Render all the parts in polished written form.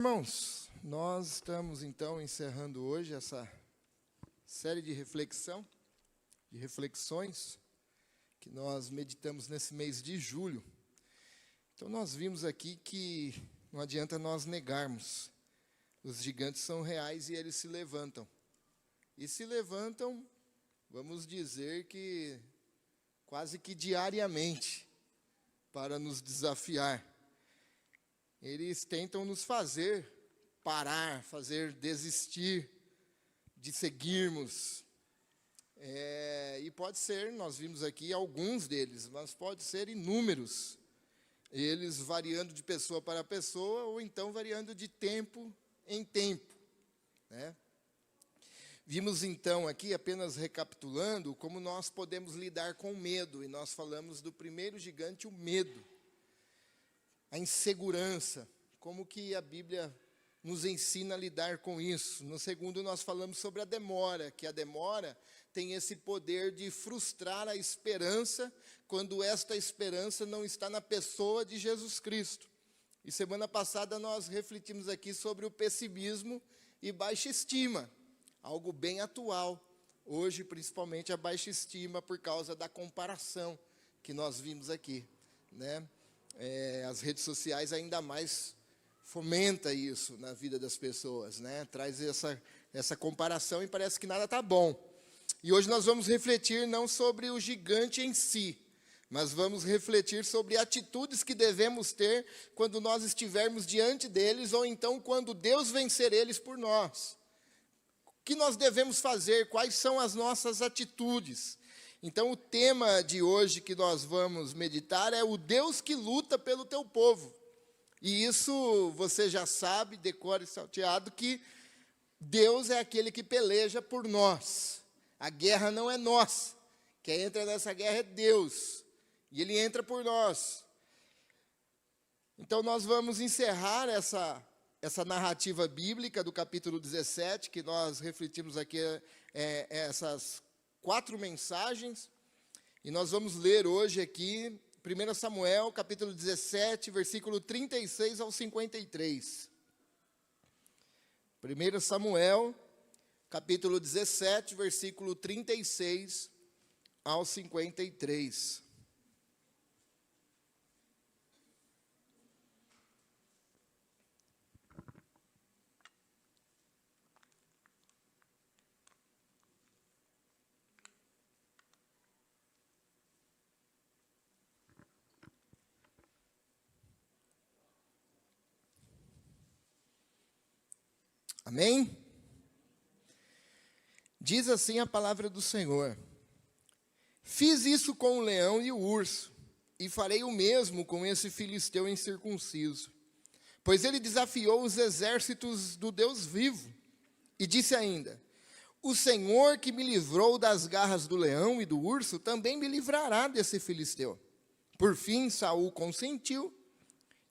Irmãos, nós estamos então encerrando hoje essa série de reflexões que nós meditamos nesse mês de julho. Então nós vimos aqui que não adianta nós negarmos. Os gigantes são reais e eles se levantam. E se levantam, vamos dizer que quase que diariamente, para nos desafiar. Eles tentam nos fazer parar, fazer desistir de seguirmos. E pode ser, nós vimos aqui alguns deles, mas pode ser inúmeros. Eles variando de pessoa para pessoa, ou então variando de tempo em tempo, né? Vimos então aqui, apenas recapitulando, como nós podemos lidar com o medo. E nós falamos do primeiro gigante, o medo. A insegurança, como que a Bíblia nos ensina a lidar com isso. No segundo, nós falamos sobre a demora, que a demora tem esse poder de frustrar a esperança, quando esta esperança não está na pessoa de Jesus Cristo. E semana passada nós refletimos aqui sobre o pessimismo e baixa estima, algo bem atual. Hoje, principalmente, a baixa estima por causa da comparação que nós vimos aqui, né? As redes sociais ainda mais fomenta isso na vida das pessoas, né? Traz essa comparação e parece que nada está bom. E hoje nós vamos refletir não sobre o gigante em si, mas vamos refletir sobre atitudes que devemos ter quando nós estivermos diante deles, ou então quando Deus vencer eles por nós. O que nós devemos fazer? Quais são as nossas atitudes? Então, o tema de hoje que nós vamos meditar é o Deus que luta pelo teu povo. E isso você já sabe, decore salteado, que Deus é aquele que peleja por nós. A guerra não é nossa. Quem entra nessa guerra é Deus. E Ele entra por nós. Então, nós vamos encerrar essa narrativa bíblica do capítulo 17, que nós refletimos aqui, essas 4 mensagens, e nós vamos ler hoje aqui 1 Samuel, capítulo 17, versículo 36 ao 53. 1 Samuel, capítulo 17, versículo 36 ao 53. Amém? Diz assim a palavra do Senhor: fiz isso com o leão e o urso, e farei o mesmo com esse filisteu incircunciso, pois ele desafiou os exércitos do Deus vivo, e disse ainda: o Senhor que me livrou das garras do leão e do urso, também me livrará desse filisteu. Por fim, Saul consentiu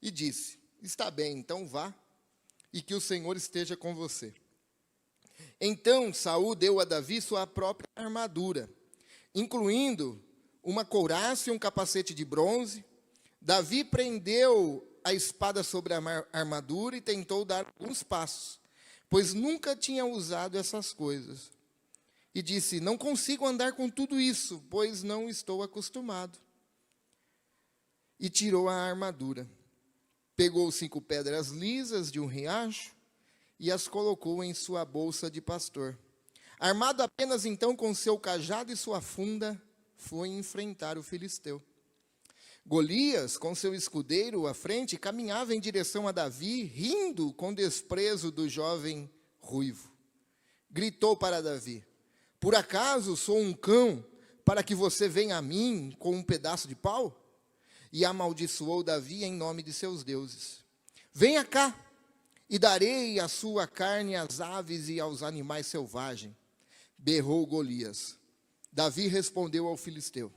e disse: está bem, então vá, e que o Senhor esteja com você. Então Saul deu a Davi sua própria armadura, incluindo uma couraça e um capacete de bronze. Davi prendeu a espada sobre a armadura e tentou dar alguns passos, pois nunca tinha usado essas coisas. E disse: não consigo andar com tudo isso, pois não estou acostumado. E tirou a armadura. Pegou 5 pedras lisas de um riacho e as colocou em sua bolsa de pastor. Armado apenas então com seu cajado e sua funda, foi enfrentar o filisteu. Golias, com seu escudeiro à frente, caminhava em direção a Davi, rindo com desprezo do jovem ruivo. Gritou para Davi: por acaso sou um cão para que você venha a mim com um pedaço de pau? E amaldiçoou Davi em nome de seus deuses. Venha cá, e darei a sua carne às aves e aos animais selvagens. Berrou Golias. Davi respondeu ao filisteu: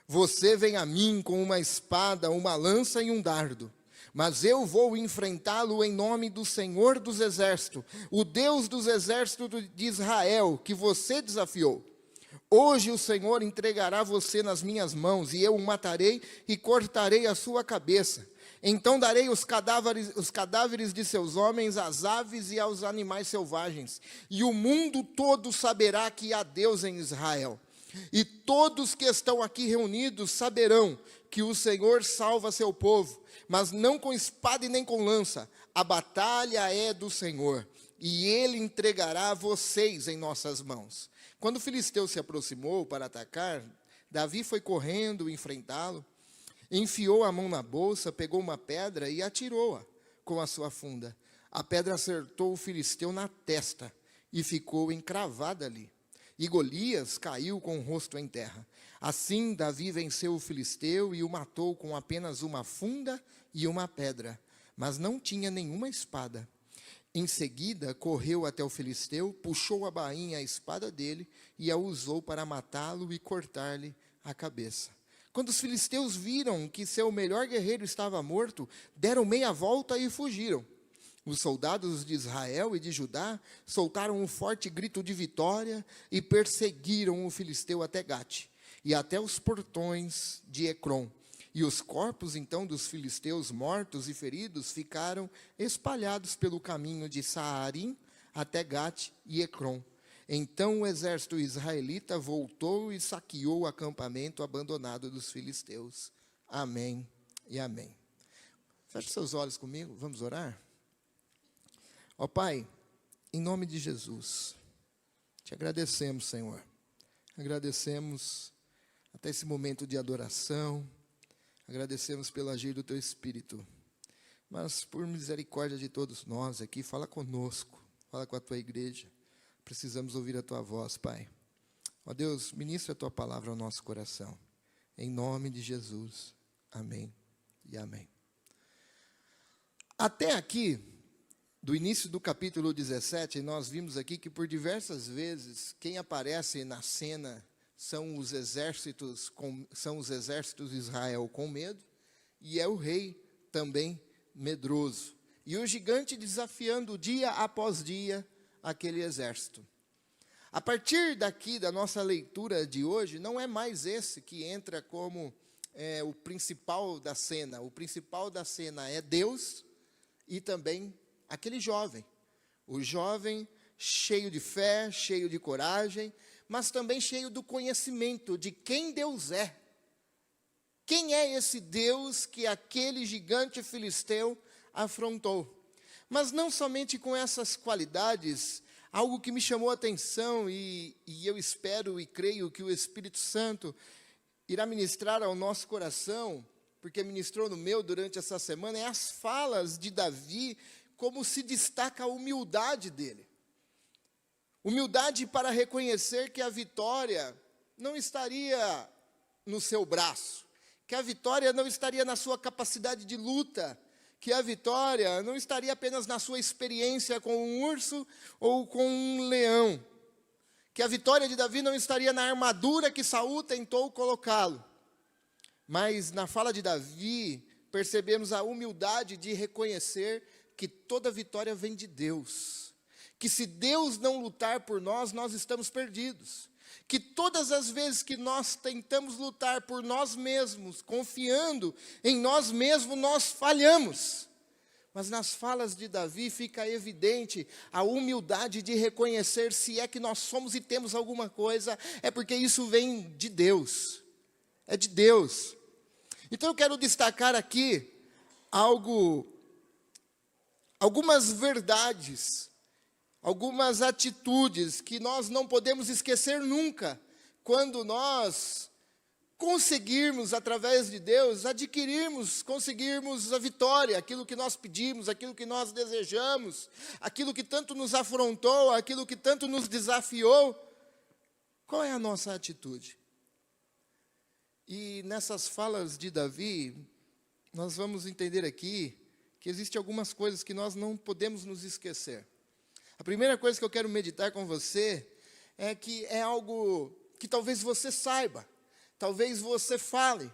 você vem a mim com uma espada, uma lança e um dardo, mas eu vou enfrentá-lo em nome do Senhor dos Exércitos, o Deus dos exércitos de Israel, que você desafiou. Hoje o Senhor entregará você nas minhas mãos, e eu o matarei e cortarei a sua cabeça. Então darei os cadáveres de seus homens às aves e aos animais selvagens, e o mundo todo saberá que há Deus em Israel. E todos que estão aqui reunidos saberão que o Senhor salva seu povo, mas não com espada e nem com lança. A batalha é do Senhor, e Ele entregará vocês em nossas mãos. Quando o filisteu se aproximou para atacar, Davi foi correndo enfrentá-lo, enfiou a mão na bolsa, pegou uma pedra e atirou-a com a sua funda. A pedra acertou o filisteu na testa e ficou encravada ali. E Golias caiu com o rosto em terra. Assim Davi venceu o filisteu e o matou com apenas uma funda e uma pedra, mas não tinha nenhuma espada. Em seguida, correu até o filisteu, puxou a bainha, a espada dele, e a usou para matá-lo e cortar-lhe a cabeça. Quando os filisteus viram que seu melhor guerreiro estava morto, deram meia volta e fugiram. Os soldados de Israel e de Judá soltaram um forte grito de vitória e perseguiram o filisteu até Gate e até os portões de Ecrom. E os corpos, então, dos filisteus mortos e feridos ficaram espalhados pelo caminho de Saarim até Gate e Ecrom. Então o exército israelita voltou e saqueou o acampamento abandonado dos filisteus. Amém e amém. Feche seus olhos comigo, vamos orar? Ó Pai, em nome de Jesus, te agradecemos, Senhor. Agradecemos até esse momento de adoração. Agradecemos pelo agir do Teu Espírito. Mas por misericórdia de todos nós aqui, fala conosco, fala com a Tua igreja. Precisamos ouvir a Tua voz, Pai. Ó Deus, ministra a Tua palavra ao nosso coração. Em nome de Jesus. Amém e amém. Até aqui, do início do capítulo 17, nós vimos aqui que por diversas vezes, quem aparece na cena são os exércitos de Israel com medo, e é o rei também medroso. E o gigante desafiando dia após dia aquele exército. A partir daqui da nossa leitura de hoje, não é mais esse que entra como o principal da cena. O principal da cena é Deus e também aquele jovem. O jovem cheio de fé, cheio de coragem, mas também cheio do conhecimento de quem Deus é. Quem é esse Deus que aquele gigante filisteu afrontou? Mas não somente com essas qualidades, algo que me chamou a atenção e eu espero e creio que o Espírito Santo irá ministrar ao nosso coração, porque ministrou no meu durante essa semana, é as falas de Davi, como se destaca a humildade dele. Humildade para reconhecer que a vitória não estaria no seu braço, que a vitória não estaria na sua capacidade de luta, que a vitória não estaria apenas na sua experiência com um urso ou com um leão, que a vitória de Davi não estaria na armadura que Saul tentou colocá-lo. Mas na fala de Davi, percebemos a humildade de reconhecer que toda vitória vem de Deus. Que se Deus não lutar por nós, nós estamos perdidos. Que todas as vezes que nós tentamos lutar por nós mesmos, confiando em nós mesmos, nós falhamos. Mas nas falas de Davi fica evidente a humildade de reconhecer se é que nós somos e temos alguma coisa, é porque isso vem de Deus. É de Deus. Então eu quero destacar aqui algumas verdades, algumas atitudes que nós não podemos esquecer nunca, quando nós conseguirmos, através de Deus, conseguirmos a vitória, aquilo que nós pedimos, aquilo que nós desejamos, aquilo que tanto nos afrontou, aquilo que tanto nos desafiou. Qual é a nossa atitude? E nessas falas de Davi, nós vamos entender aqui que existem algumas coisas que nós não podemos nos esquecer. A primeira coisa que eu quero meditar com você é que é algo que talvez você saiba, talvez você fale,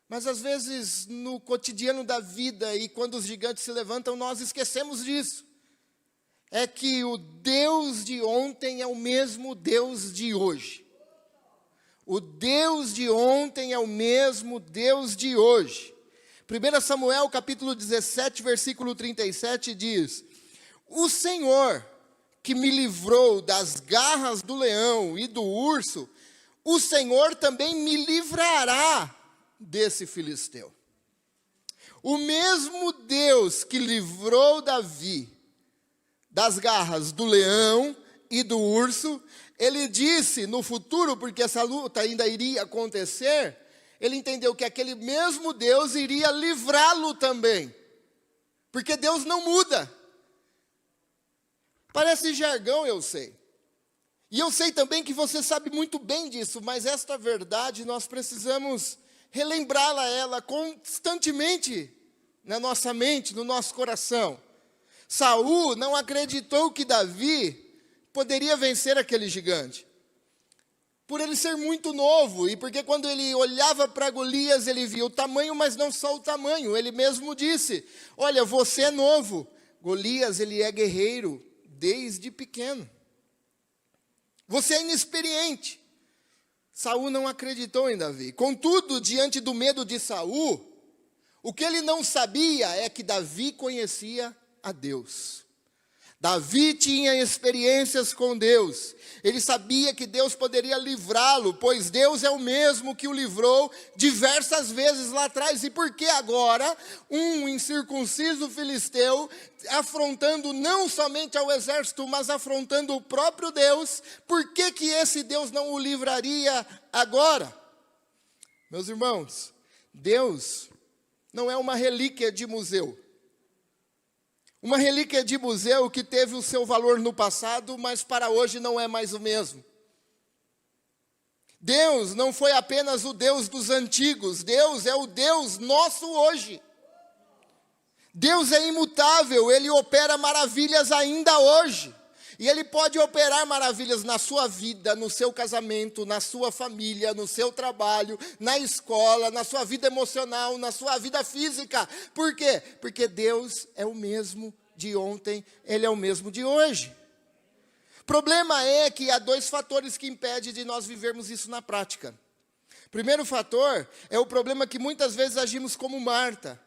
mas às vezes no cotidiano da vida e quando os gigantes se levantam, nós esquecemos disso. É que o Deus de ontem é o mesmo Deus de hoje. O Deus de ontem é o mesmo Deus de hoje. 1 Samuel capítulo 17, versículo 37 diz: o Senhor que me livrou das garras do leão e do urso, o Senhor também me livrará desse filisteu. O mesmo Deus que livrou Davi das garras do leão e do urso, ele disse no futuro, porque essa luta ainda iria acontecer, ele entendeu que aquele mesmo Deus iria livrá-lo também. Porque Deus não muda. Parece jargão, eu sei. E eu sei também que você sabe muito bem disso, mas esta verdade nós precisamos relembrá-la ela constantemente na nossa mente, no nosso coração. Saul não acreditou que Davi poderia vencer aquele gigante. Por ele ser muito novo, e porque quando ele olhava para Golias, ele via o tamanho, mas não só o tamanho. Ele mesmo disse: olha, você é novo. Golias, ele é guerreiro desde pequeno. Você é inexperiente. Saul não acreditou em Davi. Contudo, diante do medo de Saul, o que ele não sabia é que Davi conhecia a Deus. Davi tinha experiências com Deus. Ele sabia que Deus poderia livrá-lo, pois Deus é o mesmo que o livrou diversas vezes lá atrás. E por que agora um incircunciso filisteu, afrontando não somente ao exército, mas afrontando o próprio Deus, por que que esse Deus não o livraria agora? Meus irmãos, Deus não é uma relíquia de museu. Uma relíquia de museu que teve o seu valor no passado, mas para hoje não é mais o mesmo. Deus não foi apenas o Deus dos antigos, Deus é o Deus nosso hoje. Deus é imutável, Ele opera maravilhas ainda hoje. E Ele pode operar maravilhas na sua vida, no seu casamento, na sua família, no seu trabalho, na escola, na sua vida emocional, na sua vida física. Por quê? Porque Deus é o mesmo de ontem, Ele é o mesmo de hoje. O problema é que há dois fatores que impedem de nós vivermos isso na prática. Primeiro fator é o problema que muitas vezes agimos como Marta.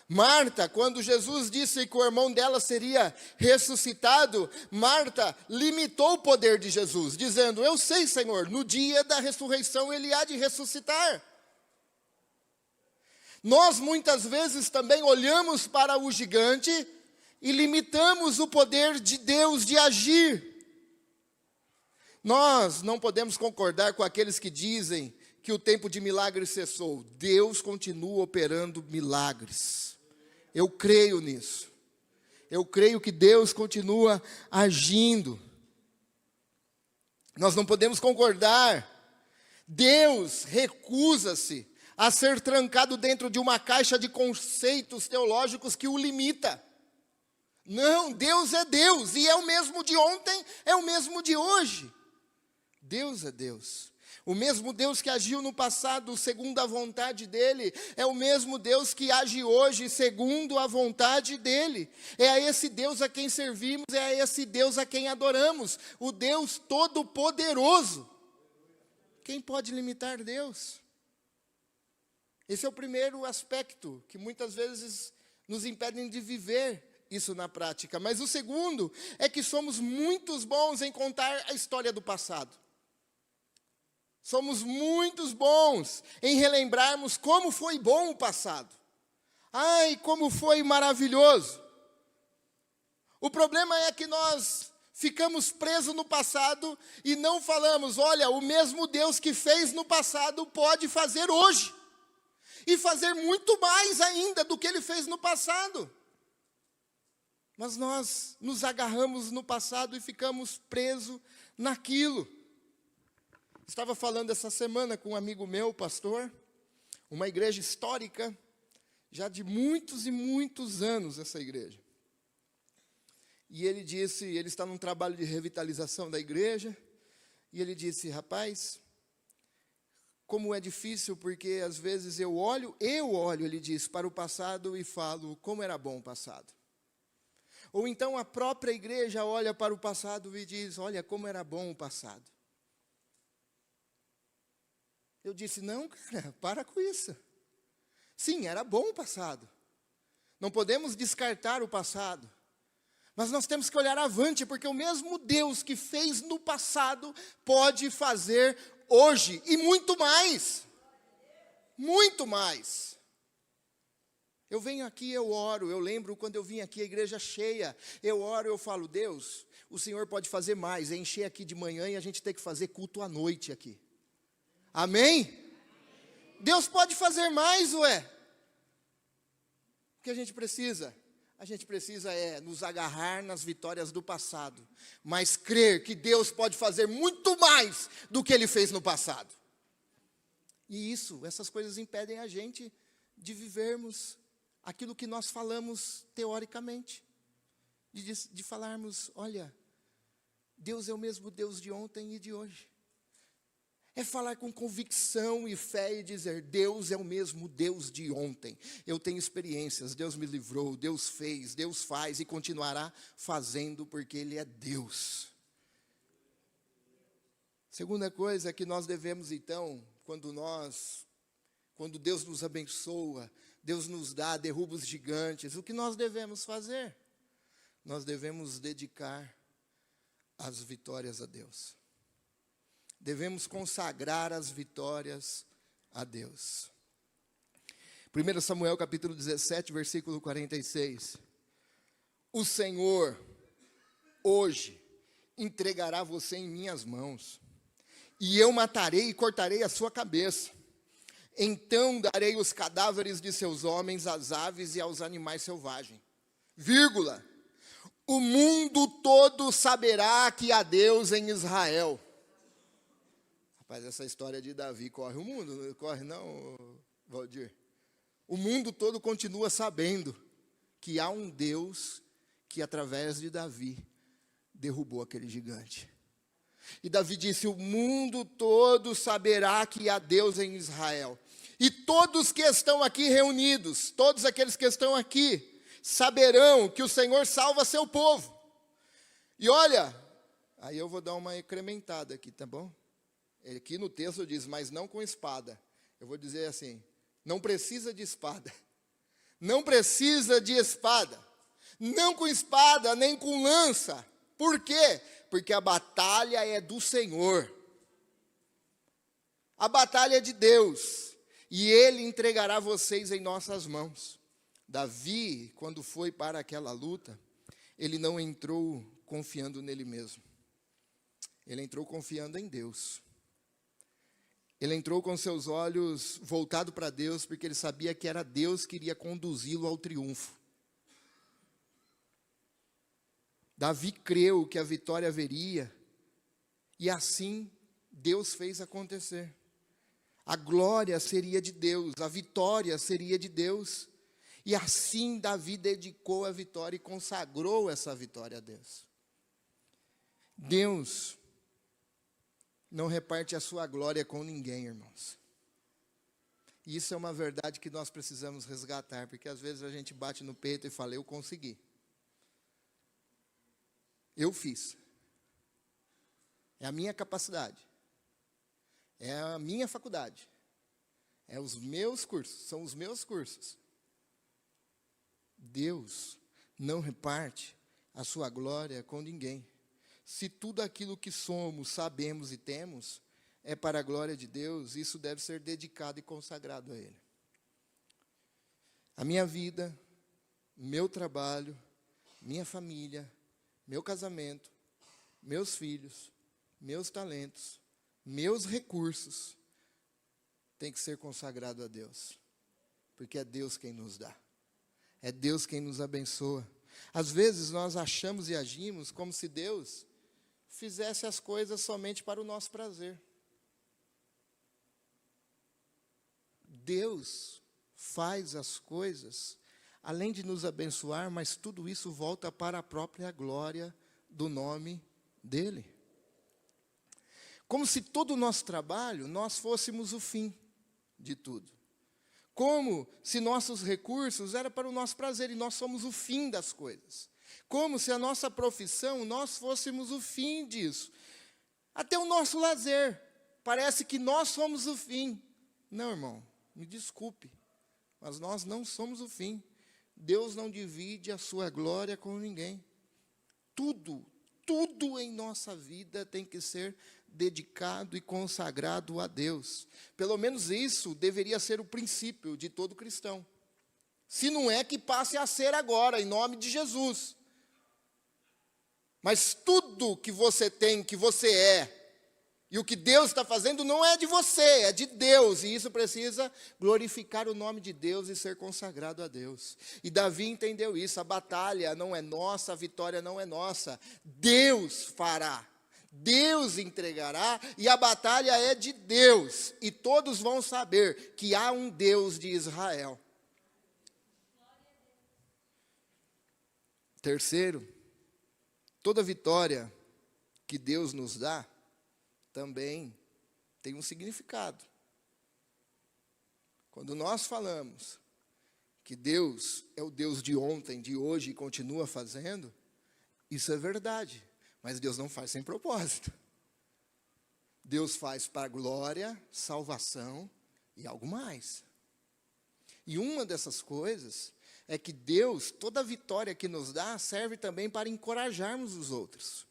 Marta, quando Jesus disse que o irmão dela seria ressuscitado, Marta limitou o poder de Jesus, dizendo: eu sei, Senhor, no dia da ressurreição ele há de ressuscitar. Nós muitas vezes também olhamos para o gigante e limitamos o poder de Deus de agir. Nós não podemos concordar com aqueles que dizem que o tempo de milagres cessou. Deus continua operando milagres. Eu creio nisso. Eu creio que Deus continua agindo. Nós não podemos concordar. Deus recusa-se a ser trancado dentro de uma caixa de conceitos teológicos que o limita. Não, Deus é Deus, e é o mesmo de ontem, é o mesmo de hoje. Deus é Deus. O mesmo Deus que agiu no passado segundo a vontade dEle, é o mesmo Deus que age hoje segundo a vontade dEle. É a esse Deus a quem servimos, é a esse Deus a quem adoramos, o Deus Todo-Poderoso. Quem pode limitar Deus? Esse é o primeiro aspecto que muitas vezes nos impedem de viver isso na prática. Mas o segundo é que somos muito bons em contar a história do passado. Somos muito bons em relembrarmos como foi bom o passado. Ai, como foi maravilhoso. O problema é que nós ficamos presos no passado e não falamos: olha, o mesmo Deus que fez no passado pode fazer hoje. E fazer muito mais ainda do que Ele fez no passado. Mas nós nos agarramos no passado e ficamos presos naquilo. Estava falando essa semana com um amigo meu, pastor, uma igreja histórica, já de muitos e muitos anos essa igreja. E ele disse, ele está num trabalho de revitalização da igreja, e ele disse: rapaz, como é difícil, porque às vezes eu olho, ele disse, para o passado e falo, como era bom o passado. Ou então a própria igreja olha para o passado e diz: olha, como era bom o passado. Eu disse: não, cara, para com isso. Sim, era bom o passado. Não podemos descartar o passado. Mas nós temos que olhar avante, porque o mesmo Deus que fez no passado pode fazer hoje e muito mais. Muito mais. Eu venho aqui, eu oro, eu lembro quando eu vim aqui, a igreja cheia, eu oro, eu falo, Deus, o Senhor pode fazer mais, é encher aqui de manhã e a gente tem que fazer culto à noite aqui. Amém? Deus pode fazer mais, ué. O que a gente precisa? A gente precisa nos agarrar nas vitórias do passado, mas crer que Deus pode fazer muito mais do que Ele fez no passado. E essas coisas impedem a gente de vivermos aquilo que nós falamos teoricamente. De falarmos, olha, Deus é o mesmo Deus de ontem e de hoje. É falar com convicção e fé e dizer, Deus é o mesmo Deus de ontem. Eu tenho experiências, Deus me livrou, Deus fez, Deus faz e continuará fazendo porque Ele é Deus. Segunda coisa que nós devemos então, quando Deus nos abençoa, Deus nos dá, derruba os gigantes, o que nós devemos fazer? Nós devemos dedicar as vitórias a Deus. Devemos consagrar as vitórias a Deus. 1 Samuel capítulo 17, versículo 46. O Senhor, hoje, entregará você em minhas mãos, e eu matarei e cortarei a sua cabeça. Então darei os cadáveres de seus homens às aves e aos animais selvagens. Vírgula. O mundo todo saberá que há Deus em Israel. Rapaz, essa história de Davi corre o mundo, não corre não, Valdir? O mundo todo continua sabendo que há um Deus que através de Davi derrubou aquele gigante. E Davi disse, o mundo todo saberá que há Deus em Israel. E todos que estão aqui reunidos, todos aqueles que estão aqui, saberão que o Senhor salva seu povo. E olha, aí eu vou dar uma incrementada aqui, tá bom? Aqui no texto diz, mas não com espada. Eu vou dizer assim, não precisa de espada. Não precisa de espada. Não com espada, nem com lança. Por quê? Porque a batalha é do Senhor. A batalha é de Deus. E Ele entregará vocês em nossas mãos. Davi, quando foi para aquela luta, ele não entrou confiando nele mesmo. Ele entrou confiando em Deus. Ele entrou com seus olhos voltados para Deus, porque ele sabia que era Deus que iria conduzi-lo ao triunfo. Davi creu que a vitória haveria, e assim Deus fez acontecer. A glória seria de Deus, a vitória seria de Deus. E assim Davi dedicou a vitória e consagrou essa vitória a Deus. Deus não reparte a sua glória com ninguém, irmãos. E isso é uma verdade que nós precisamos resgatar, porque às vezes a gente bate no peito e fala, eu consegui. Eu fiz. É a minha capacidade. É a minha faculdade. É os meus cursos, são os meus cursos. Deus não reparte a sua glória com ninguém. Se tudo aquilo que somos, sabemos e temos é para a glória de Deus, isso deve ser dedicado e consagrado a Ele. A minha vida, meu trabalho, minha família, meu casamento, meus filhos, meus talentos, meus recursos, tem que ser consagrado a Deus. Porque é Deus quem nos dá. É Deus quem nos abençoa. Às vezes nós achamos e agimos como se Deus fizesse as coisas somente para o nosso prazer. Deus faz as coisas, além de nos abençoar, mas tudo isso volta para a própria glória do nome dEle. Como se todo o nosso trabalho, nós fôssemos o fim de tudo. Como se nossos recursos eram para o nosso prazer e nós somos o fim das coisas. Como se a nossa profissão, nós fôssemos o fim disso. Até o nosso lazer, parece que nós somos o fim. Não, irmão, me desculpe. Mas nós não somos o fim. Deus não divide a sua glória com ninguém. Tudo em nossa vida tem que ser dedicado e consagrado a Deus. Pelo menos isso deveria ser o princípio de todo cristão. Se não é, que passe a ser agora, em nome de Jesus. Mas tudo que você tem, que você é, e o que Deus está fazendo não é de você, é de Deus. E isso precisa glorificar o nome de Deus e ser consagrado a Deus. E Davi entendeu isso. A batalha não é nossa, a vitória não é nossa. Deus fará. Deus entregará e a batalha é de Deus. E todos vão saber que há um Deus de Israel. Terceiro, toda vitória que Deus nos dá também tem um significado. Quando nós falamos que Deus é o Deus de ontem, de hoje e continua fazendo, isso é verdade, mas Deus não faz sem propósito. Deus faz para glória, salvação e algo mais. E uma dessas coisas é que Deus, toda vitória que nos dá, serve também para encorajarmos os outros.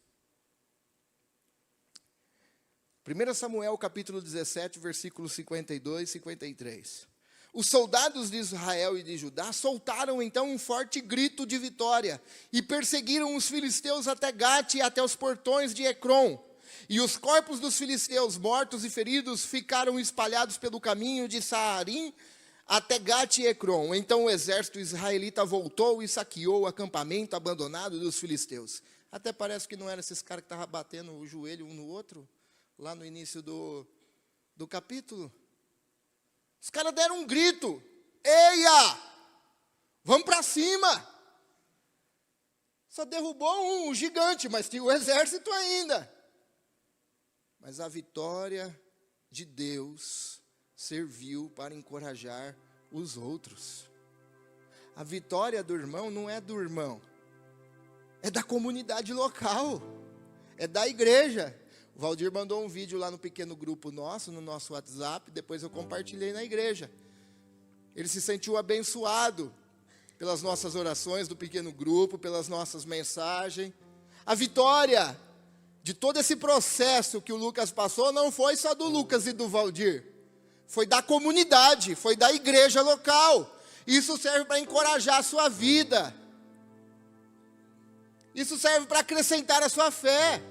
1 Samuel capítulo 17, versículos 52 e 53. Os soldados de Israel e de Judá soltaram então um forte grito de vitória e perseguiram os filisteus até Gate e até os portões de Ecrom. E os corpos dos filisteus mortos e feridos ficaram espalhados pelo caminho de Saarim até Gate e Ecrom. Então o exército israelita voltou e saqueou o acampamento abandonado dos filisteus. Até parece que não eram esses caras que estavam batendo o joelho um no outro, lá no início do capítulo. Os caras deram um grito: eia, vamos para cima. Só derrubou um gigante, mas tinha o exército ainda. Mas a vitória de Deus serviu para encorajar os outros. A vitória do irmão não é do irmão, é da comunidade local, é da igreja. O Valdir mandou um vídeo lá no pequeno grupo nosso, no nosso WhatsApp, depois eu compartilhei na igreja. Ele se sentiu abençoado pelas nossas orações do pequeno grupo, pelas nossas mensagens. A vitória de todo esse processo que o Lucas passou não foi só do Lucas e do Valdir. Foi da comunidade, foi da igreja local. Isso serve para encorajar a sua vida. Isso serve para acrescentar a sua fé.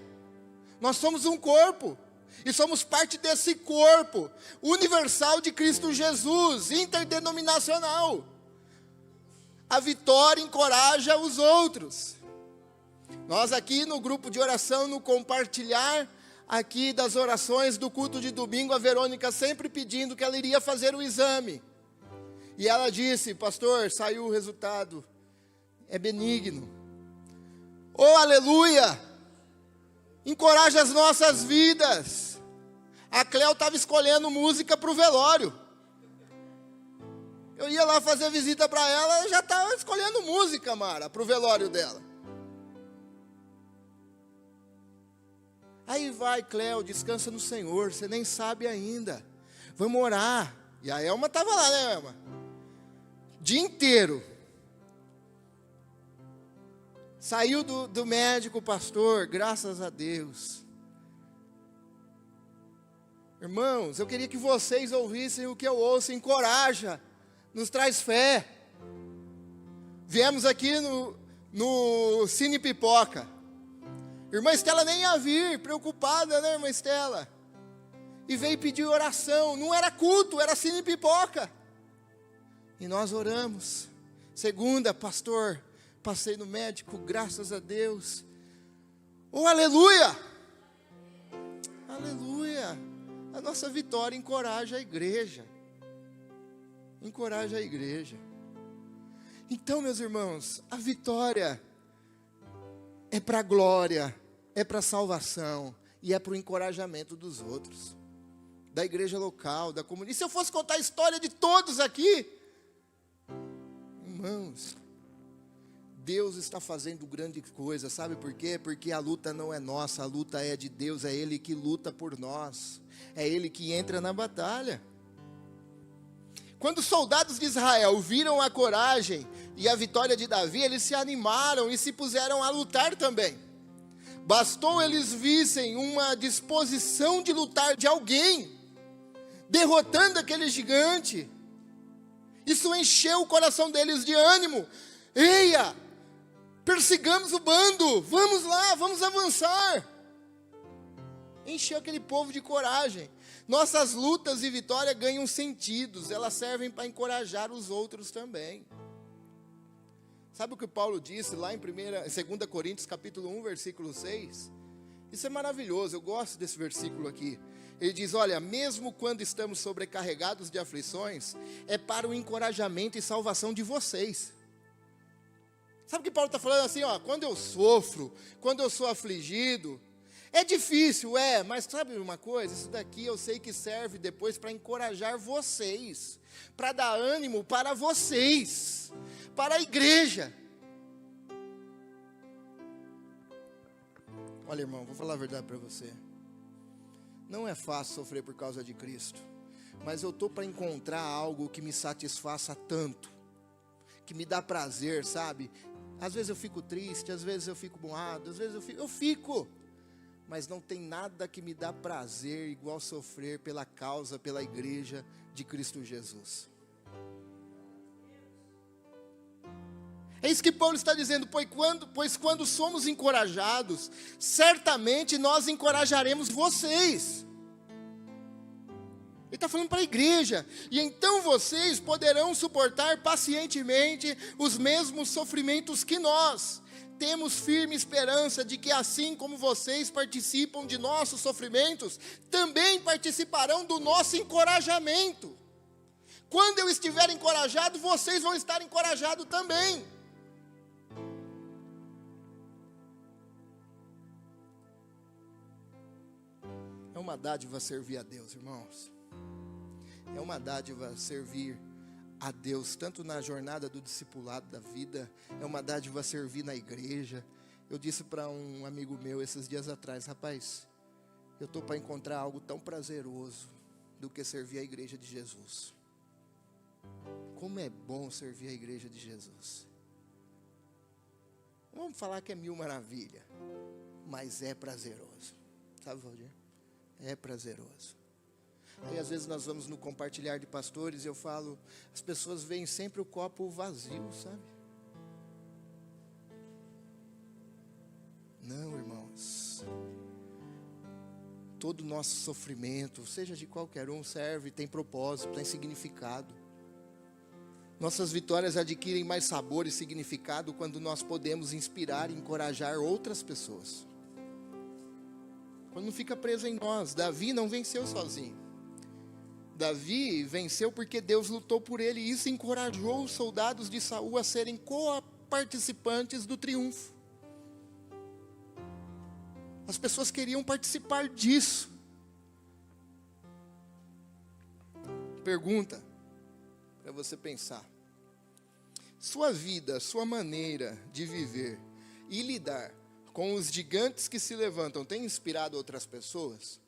Nós somos um corpo, e somos parte desse corpo universal de Cristo Jesus, interdenominacional. A vitória encoraja os outros. Nós aqui no grupo de oração, no compartilhar aqui das orações do culto de domingo, a Verônica sempre pedindo que ela iria fazer o exame. E ela disse: pastor, saiu o resultado, é benigno. Oh, aleluia! Encoraja as nossas vidas. A Cléo estava escolhendo música para o velório. Eu ia lá fazer visita para ela, ela já estava escolhendo música, Mara, para o velório dela. Aí vai, Cléo, descansa no Senhor, você nem sabe ainda. Vamos orar. E a Elma estava lá, né, Elma? Dia inteiro. Saiu do médico, pastor, graças a Deus. Irmãos, eu queria que vocês ouvissem o que eu ouço, encoraja, nos traz fé. Viemos aqui no Cine Pipoca. Irmã Estela nem ia vir, preocupada, né, irmã Estela? E veio pedir oração, não era culto, era Cine Pipoca. E nós oramos. Segunda, pastor, passei no médico, graças a Deus. Oh, aleluia! Aleluia! A nossa vitória encoraja a igreja. Encoraja a igreja. Então, meus irmãos, a vitória é para a glória, é para a salvação e é para o encorajamento dos outros. Da igreja local, da comunidade. E se eu fosse contar a história de todos aqui, irmãos, Deus está fazendo grande coisa, sabe por quê? Porque a luta não é nossa, a luta é de Deus, é Ele que luta por nós, é Ele que entra na batalha. Quando os soldados de Israel viram a coragem e a vitória de Davi, eles se animaram e se puseram a lutar também. Bastou eles vissem uma disposição de lutar de alguém, derrotando aquele gigante. Isso encheu o coração deles de ânimo. Eia, persigamos o bando, vamos lá, vamos avançar. Encheu aquele povo de coragem. Nossas lutas e vitórias ganham sentidos, elas servem para encorajar os outros também. Sabe o que Paulo disse lá em 2 Coríntios capítulo 1, versículo 6? Isso é maravilhoso, eu gosto desse versículo aqui. Ele diz, olha, mesmo quando estamos sobrecarregados de aflições, é para o encorajamento e salvação de vocês. Sabe o que Paulo está falando assim, ó, quando eu sofro, quando eu sou afligido, é difícil, mas sabe uma coisa, isso daqui eu sei que serve depois para encorajar vocês, para dar ânimo para vocês, para a igreja. Olha, irmão, vou falar a verdade para você. Não é fácil sofrer por causa de Cristo, mas eu estou para encontrar algo que me satisfaça tanto, que me dá prazer, sabe? Às vezes eu fico triste, às vezes eu fico moado, às vezes eu fico, mas não tem nada que me dá prazer igual sofrer pela causa, pela igreja de Cristo Jesus. É isso que Paulo está dizendo, pois quando somos encorajados, certamente nós encorajaremos vocês. Ele está falando para a igreja, e então vocês poderão suportar pacientemente os mesmos sofrimentos que nós. Temos firme esperança de que assim como vocês participam de nossos sofrimentos, também participarão do nosso encorajamento. Quando eu estiver encorajado, vocês vão estar encorajados também. É uma dádiva servir a Deus, irmãos. É uma dádiva servir a Deus, tanto na jornada do discipulado da vida, é uma dádiva servir na igreja. Eu disse para um amigo meu esses dias atrás, rapaz, eu estou para encontrar algo tão prazeroso do que servir a igreja de Jesus. Como é bom servir a igreja de Jesus. Não vamos falar que é mil maravilha, mas é prazeroso. Sabe, Valdir? É prazeroso. Aí às vezes nós vamos no compartilhar de pastores e eu falo, as pessoas veem sempre o copo vazio, sabe? Não, irmãos. Todo o nosso sofrimento, seja de qualquer um, serve, tem propósito, tem significado. Nossas vitórias adquirem mais sabor e significado quando nós podemos inspirar e encorajar outras pessoas. Quando não fica preso em nós. Davi não venceu sozinho. Davi venceu porque Deus lutou por ele, e isso encorajou os soldados de Saul a serem co-participantes do triunfo. As pessoas queriam participar disso. Pergunta para você pensar. Sua vida, sua maneira de viver e lidar com os gigantes que se levantam tem inspirado outras pessoas?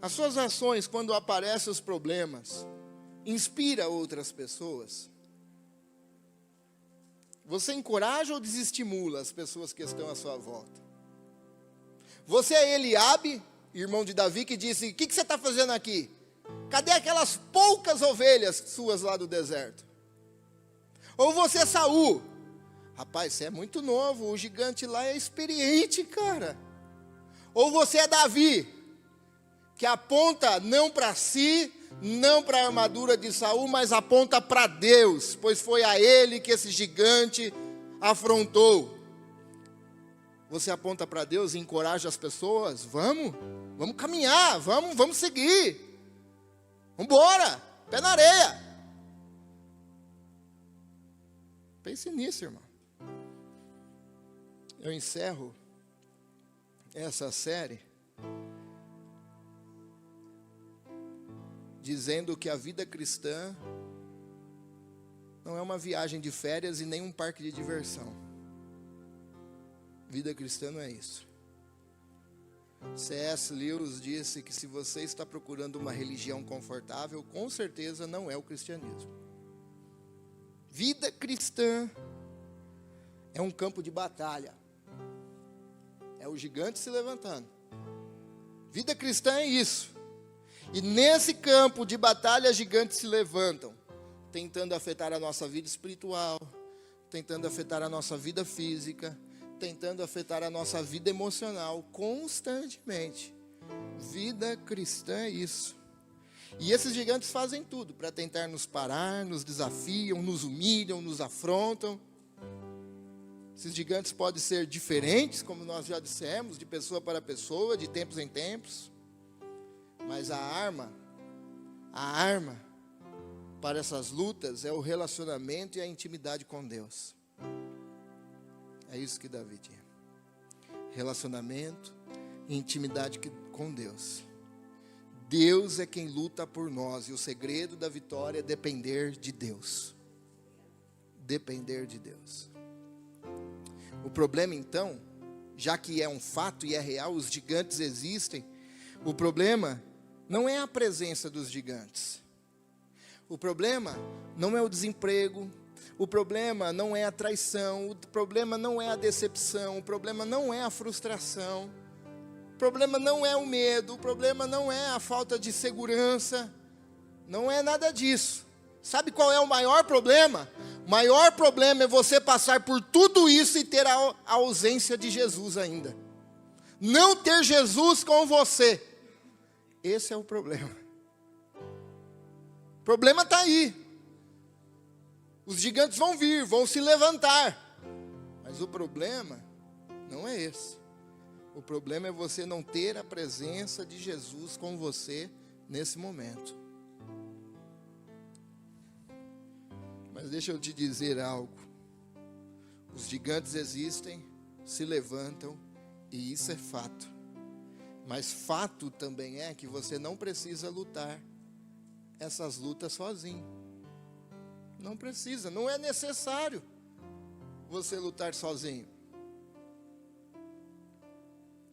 As suas ações, quando aparecem os problemas, inspira outras pessoas? Você encoraja ou desestimula as pessoas que estão à sua volta? Você é Eliabe, irmão de Davi, que disse, o que você está fazendo aqui? Cadê aquelas poucas ovelhas suas lá do deserto? Ou você é Saul? Rapaz, você é muito novo, o gigante lá é experiente, cara. Ou você é Davi, que aponta não para si, não para a armadura de Saul, mas aponta para Deus, pois foi a ele que esse gigante afrontou. Você aponta para Deus e encoraja as pessoas? Vamos caminhar, vamos seguir. Vamos embora, pé na areia. Pense nisso, irmão. Eu encerro essa série dizendo que a vida cristã não é uma viagem de férias e nem um parque de diversão. Vida cristã não é isso. C.S. Lewis disse que se você está procurando uma religião confortável, com certeza não é o cristianismo. Vida cristã é um campo de batalha. É o gigante se levantando. Vida cristã é isso. E nesse campo de batalha, gigantes se levantam, tentando afetar a nossa vida espiritual, tentando afetar a nossa vida física, tentando afetar a nossa vida emocional, constantemente. Vida cristã é isso. E esses gigantes fazem tudo para tentar nos parar, nos desafiam, nos humilham, nos afrontam. Esses gigantes podem ser diferentes, como nós já dissemos, de pessoa para pessoa, de tempos em tempos. Mas a arma para essas lutas é o relacionamento e a intimidade com Deus. É isso que Davi tinha. Relacionamento e intimidade com Deus. Deus é quem luta por nós. E o segredo da vitória é depender de Deus. Depender de Deus. O problema então, já que é um fato e é real, os gigantes existem. O problema não é a presença dos gigantes. O problema não é o desemprego. O problema não é a traição. O problema não é a decepção. O problema não é a frustração. O problema não é o medo. O problema não é a falta de segurança. Não é nada disso. Sabe qual é o maior problema? O maior problema é você passar por tudo isso e ter a ausência de Jesus ainda. Não ter Jesus com você. Esse é o problema. O problema está aí. Os gigantes vão vir, vão se levantar. Mas o problema não é esse. O problema é você não ter a presença de Jesus com você nesse momento. Mas deixa eu te dizer algo. Os gigantes existem, se levantam, e isso é fato. Mas fato também é que você não precisa lutar essas lutas sozinho. Não precisa, não é necessário você lutar sozinho.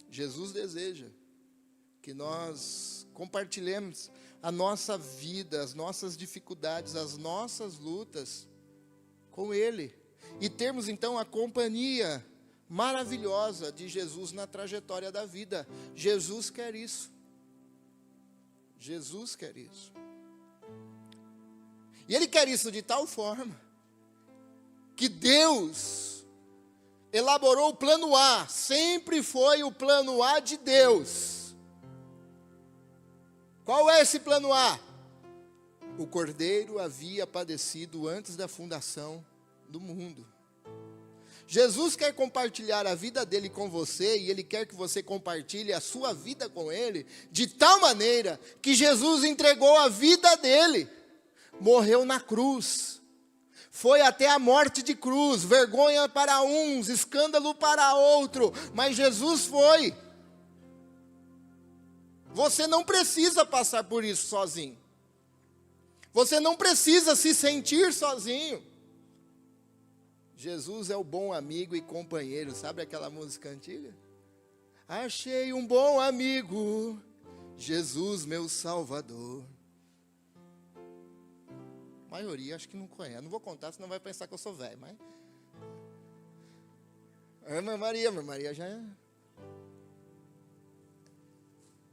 Jesus deseja que nós compartilhemos a nossa vida, as nossas dificuldades, as nossas lutas com Ele. E termos então a companhia maravilhosa de Jesus na trajetória da vida. Jesus quer isso. Jesus quer isso. E Ele quer isso de tal forma que Deus elaborou o plano A. Sempre foi o plano A de Deus. Qual é esse plano A? O Cordeiro havia padecido antes da fundação do mundo. Jesus quer compartilhar a vida dele com você, e Ele quer que você compartilhe a sua vida com Ele, de tal maneira que Jesus entregou a vida dele, morreu na cruz, foi até a morte de cruz, vergonha para uns, escândalo para outro, mas Jesus foi. Você não precisa passar por isso sozinho. Você não precisa se sentir sozinho. Jesus é o bom amigo e companheiro. Sabe aquela música antiga? Achei um bom amigo, Jesus meu Salvador. A maioria acho que não conhece. Não vou contar, senão vai pensar que eu sou velho. Mas Irmã Maria já é.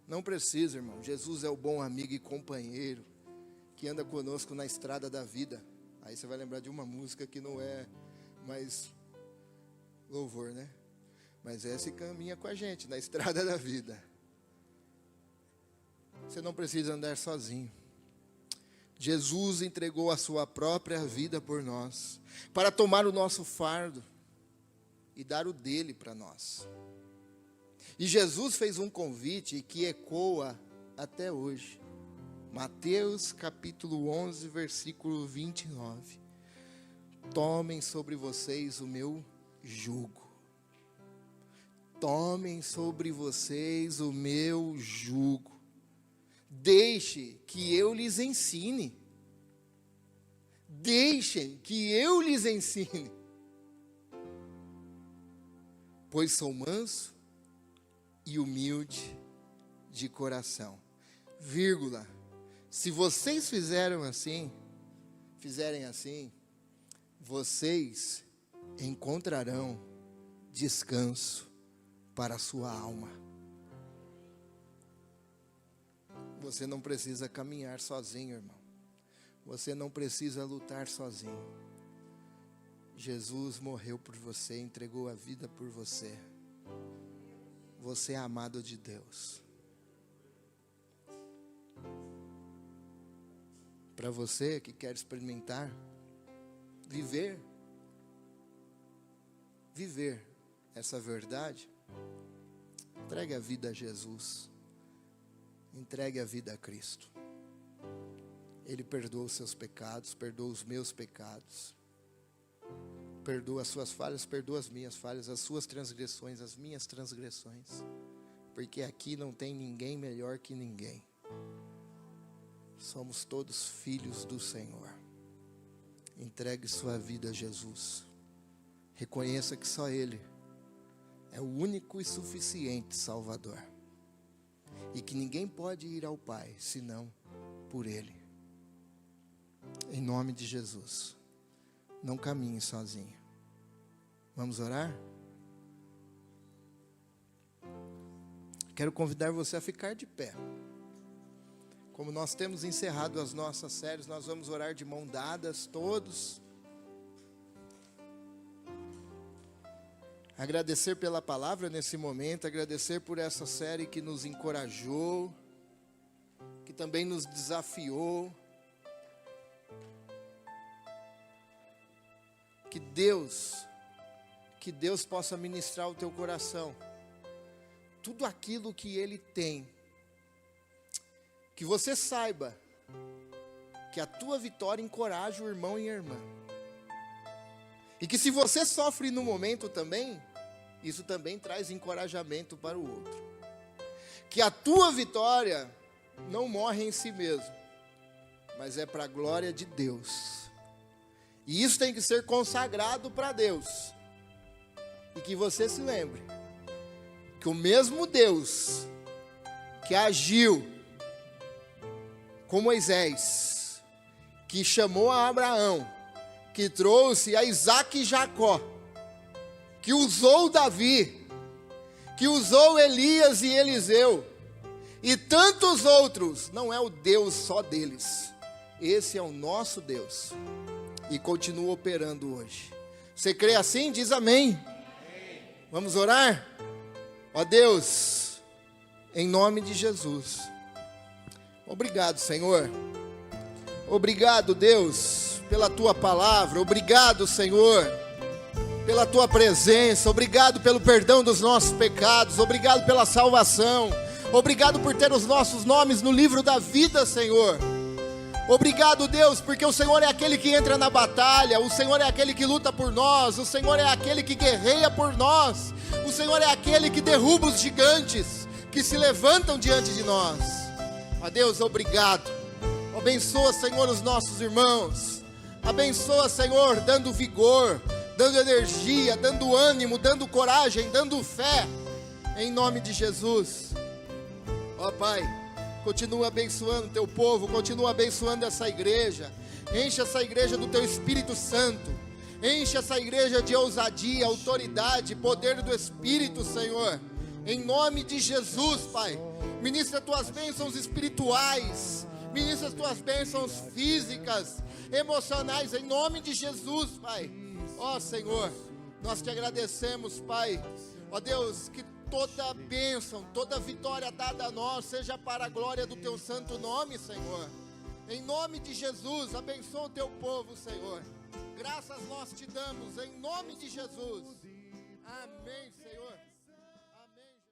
Não precisa, irmão. Jesus é o bom amigo e companheiro que anda conosco na estrada da vida. Aí você vai lembrar de uma música que não é mais louvor, né? Mas essa caminha com a gente na estrada da vida. Você não precisa andar sozinho. Jesus entregou a sua própria vida por nós, para tomar o nosso fardo e dar o dele para nós. E Jesus fez um convite que ecoa até hoje. Mateus capítulo 11, versículo 29. Tomem sobre vocês o meu jugo. Tomem sobre vocês o meu jugo. Deixe que eu lhes ensine. Deixem que eu lhes ensine. Pois sou manso e humilde de coração. Vírgula. Se vocês fizerem assim, vocês encontrarão descanso para a sua alma. Você não precisa caminhar sozinho, irmão. Você não precisa lutar sozinho. Jesus morreu por você, entregou a vida por você. Você é amado de Deus. Para você que quer experimentar, viver essa verdade, entregue a vida a Jesus. Entregue a vida a Cristo. Ele perdoa os seus pecados, perdoa os meus pecados. Perdoa as suas falhas, perdoa as minhas falhas, as suas transgressões, as minhas transgressões. Porque aqui não tem ninguém melhor que ninguém. Somos todos filhos do Senhor. Entregue sua vida a Jesus. Reconheça que só Ele é o único e suficiente Salvador. E que ninguém pode ir ao Pai, senão por Ele. Em nome de Jesus. Não caminhe sozinho. Vamos orar? Quero convidar você a ficar de pé. Como nós temos encerrado as nossas séries, nós vamos orar de mão dadas, todos. Agradecer pela palavra nesse momento, agradecer por essa série que nos encorajou, que também nos desafiou. Que Deus possa ministrar o teu coração. Tudo aquilo que Ele tem. Que você saiba que a tua vitória encoraja o irmão e a irmã. E que se você sofre no momento também, isso também traz encorajamento para o outro. Que a tua vitória não morre em si mesmo, mas é para a glória de Deus. E isso tem que ser consagrado para Deus. E que você se lembre que o mesmo Deus que agiu com Moisés, que chamou a Abraão, que trouxe a Isaac e Jacó, que usou Davi, que usou Elias e Eliseu, e tantos outros, não é o Deus só deles. Esse é o nosso Deus, e continua operando hoje. Você crê assim? Diz amém. Vamos orar? Ó Deus, em nome de Jesus. Obrigado, Senhor. Obrigado, Deus, pela Tua palavra. Obrigado, Senhor, pela Tua presença. Obrigado pelo perdão dos nossos pecados. Obrigado pela salvação. Obrigado por ter os nossos nomes no livro da vida, Senhor. Obrigado, Deus, porque o Senhor é aquele que entra na batalha. O Senhor é aquele que luta por nós. O Senhor é aquele que guerreia por nós. O Senhor é aquele que derruba os gigantes que se levantam diante de nós. Ó Deus, obrigado. Abençoa, Senhor, os nossos irmãos. Abençoa, Senhor, dando vigor, dando energia, dando ânimo, dando coragem, dando fé. Em nome de Jesus. Ó Pai, continua abençoando teu povo, continua abençoando essa igreja. Enche essa igreja do teu Espírito Santo. Enche essa igreja de ousadia, autoridade, poder do Espírito, Senhor. Em nome de Jesus, Pai. Ministra tuas bênçãos espirituais. Ministra as tuas bênçãos físicas, emocionais. Em nome de Jesus, Pai. Ó Senhor, nós te agradecemos, Pai. Ó Deus, que toda bênção, toda vitória dada a nós seja para a glória do teu santo nome, Senhor. Em nome de Jesus, abençoa o teu povo, Senhor. Graças nós te damos, em nome de Jesus. Amém, Senhor.